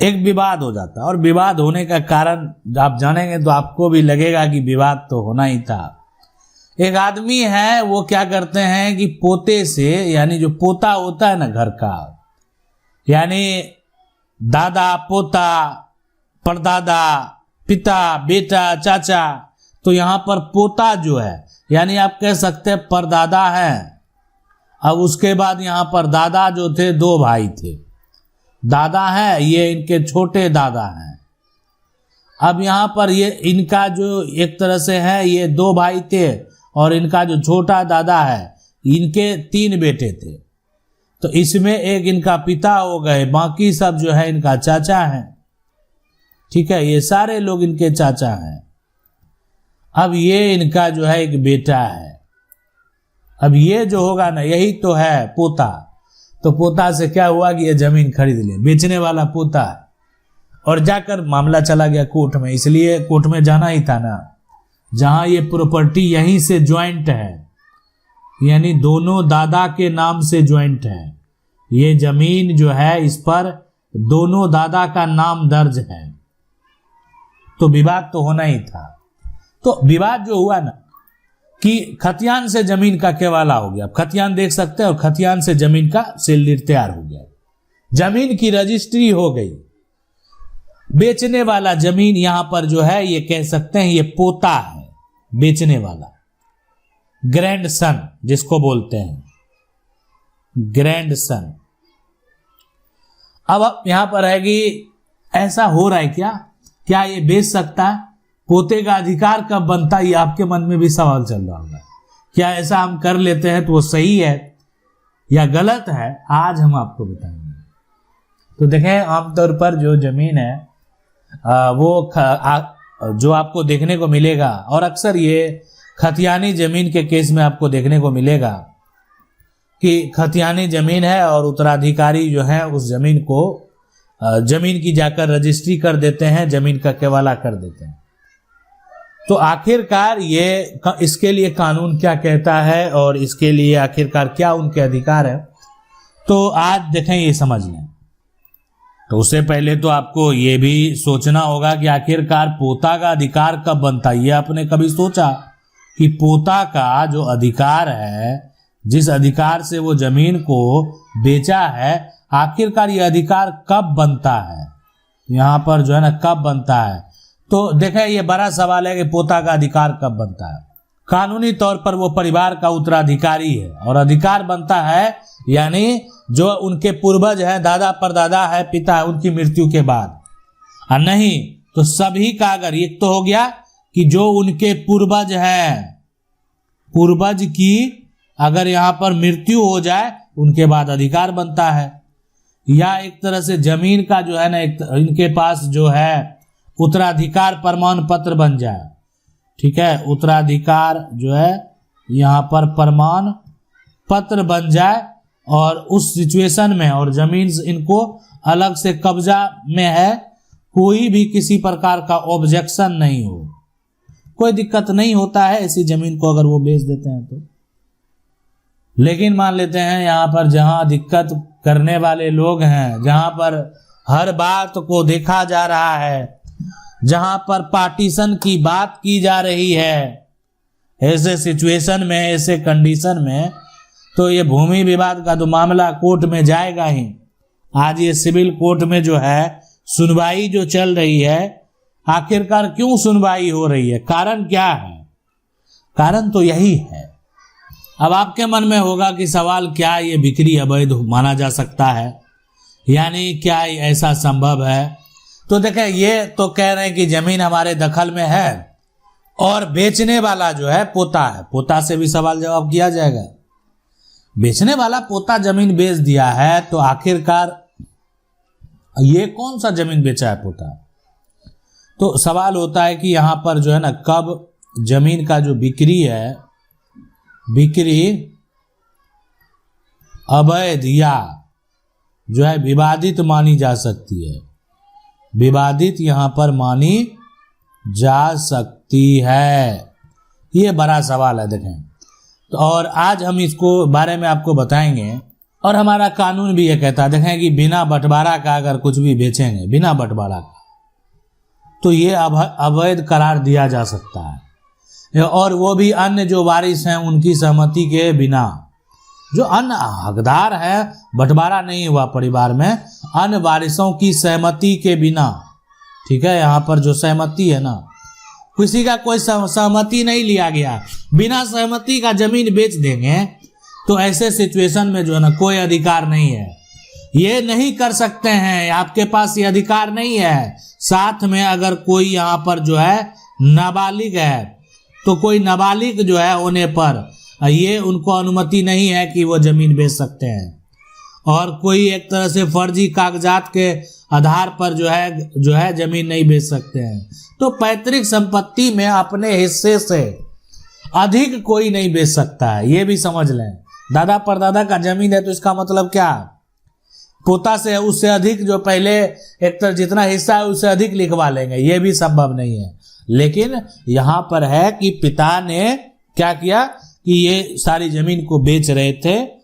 एक विवाद हो जाता है, और विवाद होने का कारण आप जानेंगे तो आपको भी लगेगा कि विवाद तो होना ही था। एक आदमी है, वो क्या करते हैं कि पोते से, यानी जो पोता होता है ना घर का, यानी दादा, पोता, परदादा, पिता, बेटा, चाचा, तो यहाँ पर पोता जो है, यानी आप कह सकते हैं परदादा है। अब उसके बाद यहाँ पर दादा जो थे, दो भाई थे, दादा है, ये इनके छोटे दादा हैं। अब यहाँ पर ये इनका जो एक तरह से है, ये दो भाई थे, और इनका जो छोटा दादा है, इनके 3 बेटे थे। तो इसमें एक इनका पिता हो गए, बाकी सब जो है इनका चाचा है। ठीक है, ये सारे लोग इनके चाचा हैं। अब ये इनका जो है एक बेटा है। अब ये जो होगा ना, यही तो है पोता। तो पोता से क्या हुआ कि ये जमीन खरीद ले, बेचने वाला पोता है, और जाकर मामला चला गया कोर्ट में। इसलिए कोर्ट में जाना ही था ना, जहां ये प्रॉपर्टी यहीं से ज्वाइंट है, यानी दोनों दादा के नाम से ज्वाइंट है। ये जमीन जो है, इस पर दोनों दादा का नाम दर्ज है, तो विवाद तो होना ही था। तो विवाद जो हुआ ना कि खतियान से जमीन का केवाला हो गया। खतियान देख सकते हैं, और खतियान से जमीन का सील तैयार हो गया, जमीन की रजिस्ट्री हो गई। बेचने वाला जमीन यहां पर जो है, ये कह सकते हैं ये पोता है, बेचने वाला ग्रैंड सन जिसको बोलते हैं, ग्रैंड सन। अब यहां पर है कि ऐसा हो रहा है क्या ये बेच सकता है? पोते का अधिकार कब बनता है, ये आपके मन में भी सवाल चल रहा होगा। क्या ऐसा हम कर लेते हैं तो वो सही है या गलत है? आज हम आपको बताएंगे। तो देखें, आमतौर पर जो जमीन है वो जो आपको देखने को मिलेगा, और अक्सर ये खतियानी जमीन के केस में आपको देखने को मिलेगा कि खतियानी जमीन है और उत्तराधिकारी जो है उस जमीन को जमीन की जाकर रजिस्ट्री कर देते हैं, जमीन का केवाला कर देते हैं। तो आखिरकार ये इसके लिए कानून क्या कहता है और इसके लिए आखिरकार क्या उनके अधिकार है, तो आज देखें, ये समझ लें। तो उससे पहले तो आपको ये भी सोचना होगा कि आखिरकार पोता का अधिकार कब बनता है। ये आपने कभी सोचा कि पोता का जो अधिकार है, जिस अधिकार से वो जमीन को बेचा है, आखिरकार ये अधिकार कब बनता है? यहाँ पर जो है ना, कब बनता है? तो देखें, ये बड़ा सवाल है कि पोता का अधिकार कब बनता है। कानूनी तौर पर वो परिवार का उत्तराधिकारी है, और अधिकार बनता है यानी जो उनके पूर्वज है, दादा परदादा है, पिता है, उनकी मृत्यु के बाद। और नहीं तो सभी का, अगर एक तो हो गया कि जो उनके पूर्वज हैं, पूर्वज की अगर यहाँ पर मृत्यु हो जाए, उनके बाद अधिकार बनता है। या एक तरह से जमीन का जो है ना, इनके पास जो है उत्तराधिकार प्रमाण पत्र बन जाए। ठीक है, उत्तराधिकार जो है यहाँ पर प्रमाण पत्र बन जाए, और उस सिचुएशन में, और जमीन इनको अलग से कब्जा में है, कोई भी किसी प्रकार का ऑब्जेक्शन नहीं हो, कोई दिक्कत नहीं होता है ऐसी जमीन को अगर वो बेच देते हैं तो। लेकिन मान लेते हैं यहाँ पर जहाँ दिक्कत करने वाले लोग हैं, जहाँ पर हर बात को देखा जा रहा है, जहाँ पर पार्टीशन की बात की जा रही है, ऐसे सिचुएशन में, ऐसे कंडीशन में, तो ये भूमि विवाद का तो मामला कोर्ट में जाएगा ही। आज ये सिविल कोर्ट में जो है सुनवाई जो चल रही है, आखिरकार क्यों सुनवाई हो रही है, कारण क्या है? कारण तो यही है। अब आपके मन में होगा कि सवाल, क्या ये बिक्री अवैध माना जा सकता है, यानी क्या ऐसा संभव है? तो देखें, ये तो कह रहे हैं कि जमीन हमारे दखल में है और बेचने वाला जो है पोता है। पोता से भी सवाल जवाब किया जाएगा। बेचने वाला पोता जमीन बेच दिया है, तो आखिरकार ये कौन सा जमीन बेचा है पोता? तो सवाल होता है कि यहाँ पर जो है ना, कब जमीन का जो बिक्री है, बिक्री अवैध या जो है विवादित मानी जा सकती है, विवादित यहाँ पर मानी जा सकती है। ये बड़ा सवाल है। देखें, तो और आज हम इसको बारे में आपको बताएंगे, और हमारा कानून भी ये कहता है, देखें कि बिना बंटवारा का अगर कुछ भी बेचेंगे बिना बंटवारा का, तो ये अवैध करार दिया जा सकता है। और वो भी अन्य जो वारिस हैं उनकी सहमति के बिना। जो अन्य हकदार है, बंटवारा नहीं हुआ परिवार में, अन्य वारिसों की सहमति के बिना, ठीक है, यहाँ पर जो सहमति है ना, किसी का कोई सहमति नहीं लिया गया, बिना सहमति का जमीन बेच देंगे, तो ऐसे सिचुएशन में जो है ना कोई अधिकार नहीं है, ये नहीं कर सकते हैं, आपके पास ये अधिकार नहीं है। साथ में अगर कोई यहाँ पर जो है नाबालिग है, तो कोई नाबालिग जो है होने पर ये उनको अनुमति नहीं है कि वो जमीन बेच सकते हैं। और कोई एक तरह से फर्जी कागजात के आधार पर जो है जमीन नहीं बेच सकते हैं। तो पैतृक संपत्ति में अपने हिस्से से अधिक कोई नहीं बेच सकता है, ये भी समझ लें। दादा परदादा का जमीन है तो इसका मतलब क्या, पोता से उससे अधिक जो पहले एक तरह जितना हिस्सा है उससे अधिक लिखवा लेंगे, ये भी संभव नहीं है। लेकिन यहाँ पर है कि पिता ने क्या किया कि ये सारी जमीन को बेच रहे थे।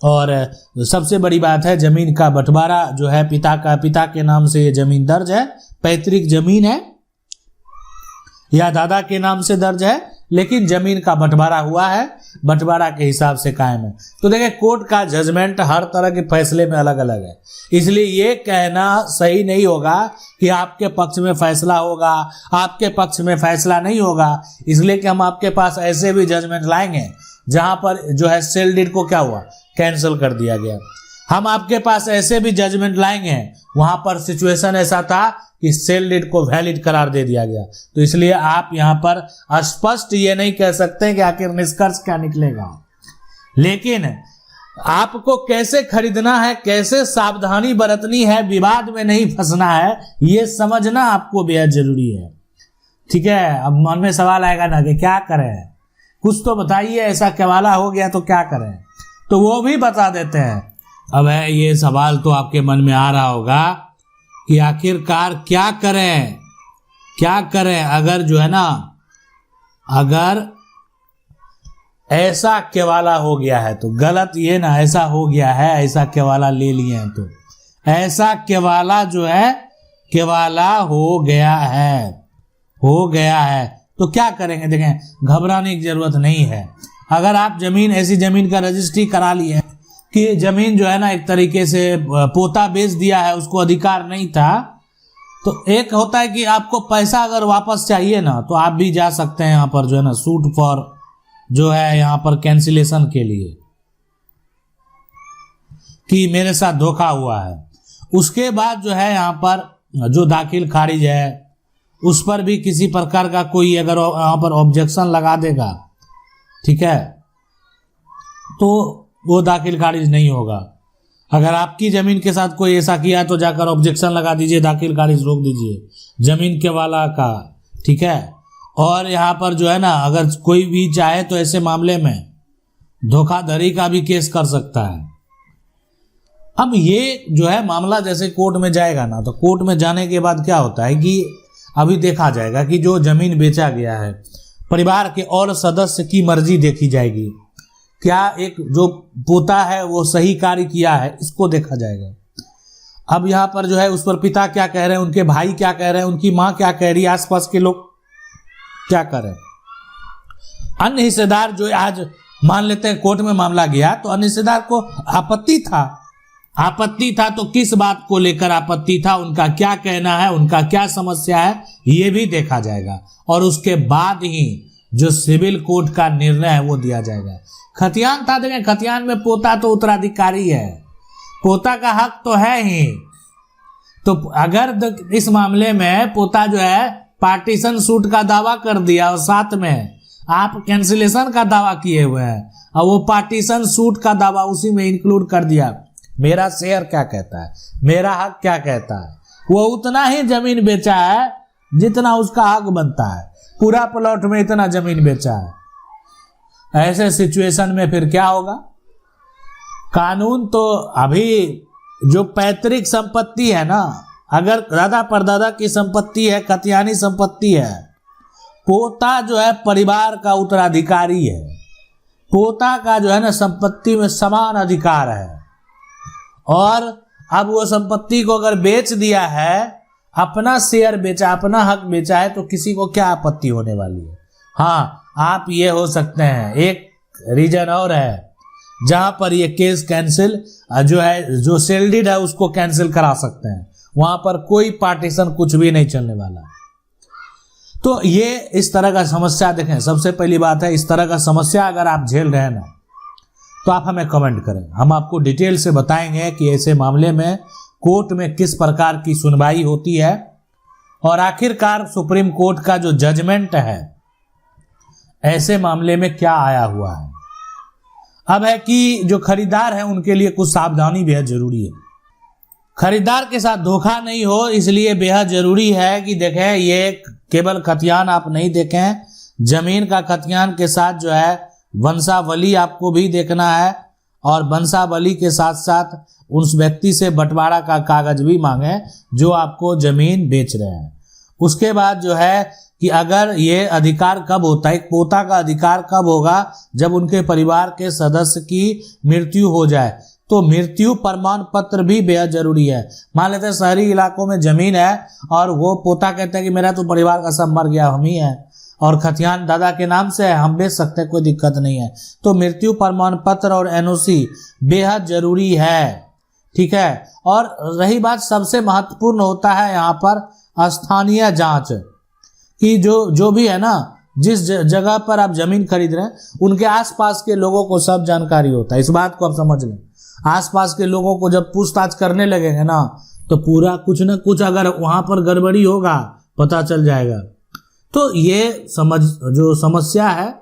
और सबसे बड़ी बात है, जमीन का बंटवारा जो है पिता के नाम से ये जमीन दर्ज है, पैतृक जमीन है या दादा के नाम से दर्ज है, लेकिन जमीन का बंटवारा हुआ है, बंटवारा के हिसाब से कायम है। तो देखिए, कोर्ट का जजमेंट हर तरह के फैसले में अलग अलग है, इसलिए ये कहना सही नहीं होगा कि आपके पक्ष में फैसला होगा, आपके पक्ष में फैसला नहीं होगा। इसलिए कि हम आपके पास ऐसे भी जजमेंट लाएंगे जहां पर जो है सेल डीड को क्या हुआ, कैंसिल कर दिया गया। हम आपके पास ऐसे भी जजमेंट लाएंगे वहां पर सिचुएशन ऐसा था कि सेल डीड को वैलिड करार दे दिया गया। तो इसलिए आप यहां पर स्पष्ट ये नहीं कह सकते कि आखिर निष्कर्ष क्या निकलेगा। लेकिन आपको कैसे खरीदना है, कैसे सावधानी बरतनी है, विवाद में नहीं फंसना है, ये समझना आपको बेहद जरूरी है। ठीक है, अब मन में सवाल आएगा ना कि क्या करें, कुछ तो बताइए, ऐसा केवाला हो गया तो क्या करें, तो वो भी बता देते हैं। अब है ये सवाल तो आपके मन में आ रहा होगा कि आखिरकार क्या करें अगर जो है ना, अगर ऐसा केवाला हो गया है तो गलत ये ना, ऐसा हो गया है, ऐसा केवाला ले लिए हैं तो ऐसा केवाला जो है केवाला हो गया है तो क्या करेंगे। देखें, घबराने की जरूरत नहीं है। अगर आप ऐसी जमीन का रजिस्ट्री करा लिए कि जमीन जो है ना एक तरीके से पोता बेच दिया है, उसको अधिकार नहीं था, तो एक होता है कि आपको पैसा अगर वापस चाहिए ना, तो आप भी जा सकते हैं यहाँ पर जो है ना सूट फॉर जो है यहाँ पर कैंसिलेशन के लिए, कि मेरे साथ धोखा हुआ है। उसके बाद जो है यहाँ पर जो दाखिल खारिज है उस पर भी किसी प्रकार का कोई अगर यहाँ पर ऑब्जेक्शन लगा देगा, ठीक है, तो वो दाखिल खारिज नहीं होगा। अगर आपकी जमीन के साथ कोई ऐसा किया तो जाकर ऑब्जेक्शन लगा दीजिए, दाखिल खारिज रोक दीजिए जमीन के वाला का, ठीक है। और यहाँ पर जो है ना, अगर कोई भी चाहे तो ऐसे मामले में धोखाधड़ी का भी केस कर सकता है। अब ये जो है मामला जैसे कोर्ट में जाएगा ना, तो कोर्ट में जाने के बाद क्या होता है कि अभी देखा जाएगा कि जो जमीन बेचा गया है, परिवार के और सदस्य की मर्जी देखी जाएगी, क्या एक जो पोता है वो सही कार्य किया है, इसको देखा जाएगा। अब यहाँ पर जो है उस पर पिता क्या कह रहे हैं, उनके भाई क्या कह रहे हैं, उनकी माँ क्या कह रही है, आसपास के लोग क्या कर रहे हैं। अन्य हिस्सेदार जो आज मान लेते हैं कोर्ट में मामला गया तो अन्य हिस्सेदार को आपत्ति था तो किस बात को लेकर आपत्ति था, उनका क्या कहना है, उनका क्या समस्या है, ये भी देखा जाएगा। और उसके बाद ही जो सिविल कोर्ट का निर्णय है वो दिया जाएगा। खतियान था, देखें खतियान में पोता तो उत्तराधिकारी है, पोता का हक तो है ही। तो अगर इस मामले में पोता जो है पार्टीशन सूट का दावा कर दिया और साथ में आप कैंसिलेशन का दावा किए हुए हैं और वो पार्टीशन सूट का दावा उसी में इंक्लूड कर दिया, मेरा शेयर क्या कहता है, मेरा हक क्या कहता है, वो उतना ही जमीन बेचा है जितना उसका हक बनता है, पूरा प्लॉट में इतना जमीन बेचा है। ऐसे सिचुएशन में फिर क्या होगा, कानून तो अभी जो पैतृक संपत्ति है ना, अगर दादा परदादा की संपत्ति है, खतियानी संपत्ति है, पोता जो है परिवार का उत्तराधिकारी है, पोता का जो है ना संपत्ति में समान अधिकार है। और अब वो संपत्ति को अगर बेच दिया है, अपना शेयर बेचा, अपना हक बेचा है, तो किसी को क्या आपत्ति होने वाली है। हाँ, आप ये हो सकते हैं, एक रीजन और है जहां पर ये केस कैंसिल जो है, जो सेल्डिड है उसको कैंसिल करा सकते हैं, वहां पर कोई पार्टीशन कुछ भी नहीं चलने वाला। तो ये इस तरह का समस्या देखें, सबसे पहली बात है, इस तरह का समस्या अगर आप झेल रहे हैं ना, तो आप हमें कमेंट करें, हम आपको डिटेल से बताएंगे कि ऐसे मामले में कोर्ट में किस प्रकार की सुनवाई होती है और आखिरकार सुप्रीम कोर्ट का जो जजमेंट है ऐसे मामले में क्या आया हुआ है। अब है कि जो खरीदार है उनके लिए कुछ सावधानी बेहद जरूरी है। खरीदार के साथ धोखा नहीं हो, इसलिए बेहद जरूरी है कि देखें, ये केवल खतियान आप नहीं देखें, जमीन का खतियान के साथ जो है वंशावली आपको भी देखना है, और वंशावली के साथ साथ उस व्यक्ति से बंटवारा का कागज भी मांगे जो आपको जमीन बेच रहे हैं। उसके बाद जो है कि अगर ये अधिकार कब होता है, एक पोता का अधिकार कब होगा, जब उनके परिवार के सदस्य की मृत्यु हो जाए, तो मृत्यु प्रमाण पत्र भी बेहद जरूरी है। मान लेते हैं शहरी इलाकों में जमीन है और वो पोता कहते हैं कि मेरा तो परिवार का सब मर गया, हम ही है, और खतियान दादा के नाम से है, हम बेच सकते हैं, कोई दिक्कत नहीं है। तो मृत्यु प्रमाण पत्र और एनओसी बेहद जरूरी है, ठीक है। और रही बात, सबसे महत्वपूर्ण होता है यहाँ पर स्थानीय जांच, कि जो भी है ना, जिस जगह पर आप जमीन खरीद रहे हैं उनके आसपास के लोगों को सब जानकारी होता है। इस बात को आप समझ लें, आसपास के लोगों को जब पूछताछ करने लगेंगे ना, तो पूरा कुछ न कुछ अगर वहां पर गड़बड़ी होगा पता चल जाएगा। तो ये जो समस्या है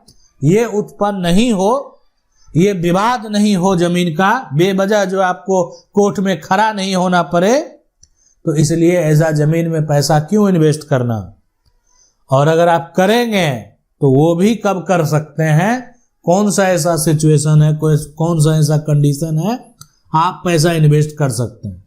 ये उत्पन्न नहीं हो, ये विवाद नहीं हो जमीन का, बेवजह जो आपको कोर्ट में खड़ा नहीं होना पड़े, तो इसलिए ऐसा जमीन में पैसा क्यों इन्वेस्ट करना। और अगर आप करेंगे तो वो भी कब कर सकते हैं, कौन सा ऐसा सिचुएशन है, कौन सा ऐसा कंडीशन है आप पैसा इन्वेस्ट कर सकते हैं।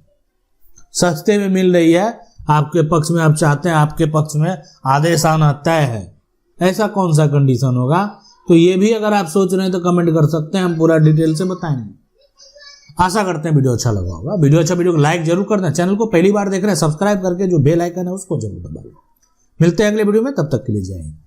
सस्ते में मिल रही है आपके पक्ष में, आप चाहते हैं आपके पक्ष में आदेश आना तय है, ऐसा कौन सा कंडीशन होगा। तो ये भी अगर आप सोच रहे हैं तो कमेंट कर सकते हैं, हम पूरा डिटेल से बताएंगे। आशा करते हैं वीडियो अच्छा लगा होगा। वीडियो को लाइक जरूर कर दें, चैनल को पहली बार देख रहे हैं सब्सक्राइब करके जो बेल आइकन है उसको जरूर दबा लें। मिलते हैं अगले वीडियो में, तब तक के लिए जय हिंद।